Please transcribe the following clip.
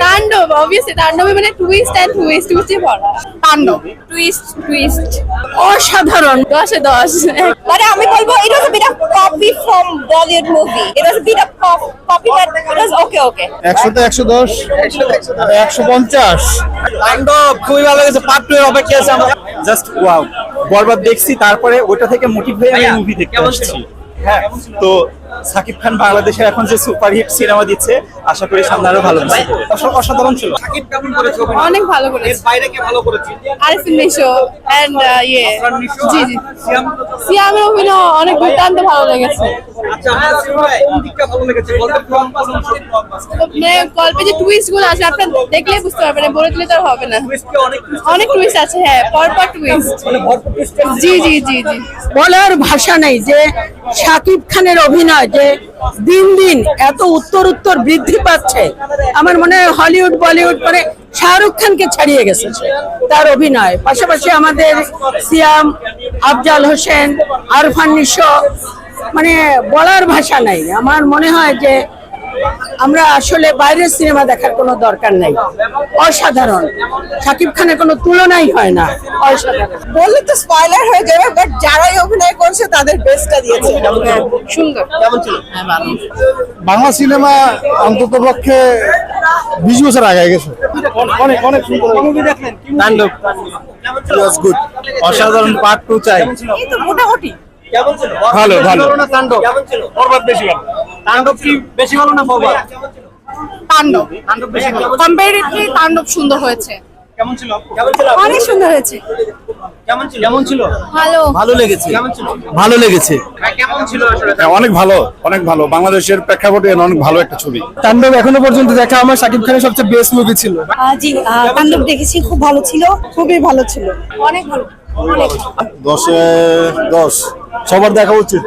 তাণ্ডব অবভিয়াসলি তাণ্ডবে মানে টুইস্ট এন্ড টুইস্ট ভরা তাণ্ডব টুইস্ট অসাধারণ 10 এ 10 মানে আমি বলবো it was a bit of copy from Bollywood movie. It was a bit of copy but it was okay. 100 তে 110 150 তাণ্ডব খুবই ভালো লেগেছে। পার্ট 2 এর অপেক্ষা আছে আমরা। জাস্ট ওয়াও, বরবাদ দেখছি, তারপরে ওটা থেকে মোটিভ হয়ে আমি মুভি দেখতে আসছি। হ্যাঁ, তো সাকিব খান বাংলাদেশের এখন যে সুপারহিট সিনেমা দিচ্ছে, আশা করি সামনে আরো ভালো কিছু হবে। অসাধারণ ছিল। সাকিব কেমন করেছে? অনেক ভালো করেছে। এর বাইরে কে ভালো করেছে? আরিফিন নিশো এন্ড জি সিয়াম। সিয়ামের অভিনয় অনেক দুর্দান্ত ভালো লেগেছে। আচ্ছা, আমার সিনেমার কোন দিকটা ভালো লেগেছে? গল্পের কোন মানে গল্পে যে টুইস্ট গুলো আছে আপনারা দেখলেই বুঝতে পারবেন, বলে দিলে তো আর হবে না। টুইস্টে অনেক টুইস্ট আছে, হ্যাঁ, পরপর টুইস্ট। মানে ভরপুর টুইস্ট। জি বলার ভাষা নেই যে শাকিব খানের অভিনয় যে দিন দিন এত উত্তর বৃদ্ধি পাচ্ছে। আমার মনে হয় হলিউড বলিউড মানে শাহরুখ খানকে ছাড়িয়ে গেছে তার অভিনয়। পাশাপাশি আমাদের সিয়াম, আফজাল হোসেন, আরফান নিশো, মানে বলার ভাষা নাই। আমার মনে হয় যে আমরা আসলে বাইরের সিনেমা দেখার কোনো দরকার নাই। অসাধারণ, শাকিব খানের কোনো তুলনাই হয় না। অসাধারণ বললে তো স্পয়লার হয়ে যাবে বাট যারাই অভিনয় করছে তাদের বেস্টটা দিয়েছে। সুন্দর। কেমন ছিল? বাংলা সিনেমা অন্তত পক্ষে 20 বছর আগে গেছে। অনেক সুন্দর মুভি দেখলেন? তাণ্ডব ওয়াজ গুড। অসাধারণ পার্ট 2 চাই। এই তো মোটামুটি কেমন ছিল? ভালো। না তাণ্ডব? কেমন ছিল? বরবাদ বেশি ভালো। তাণ্ডব কি বেশি ভালো না বরবাদ? তাণ্ডব তাণ্ডব বেশি ভালো। কম্পারেটিভলি তাণ্ডব সুন্দর হয়েছে। কেমন ছিল? কেমন ছিল? অনেক সুন্দর হয়েছে। কেমন ছিল? কেমন ছিল? ভালো। ভালো লেগেছে। কেমন ছিল? ভালো লেগেছে। কেমন ছিল আসলে? অনেক ভালো বাংলাদেশের প্রেক্ষাপটে অনেক ভালো একটা ছবি। তাণ্ডব এখনো পর্যন্ত দেখা আমার শাকিব খানের সবচেয়ে বেস্ট মুভি ছিল। জি তাণ্ডব দেখেছি, খুব ভালো ছিল, খুবই ভালো ছিল। অনেক ভালো। 10 এ 10 সবার দেখা উচিত।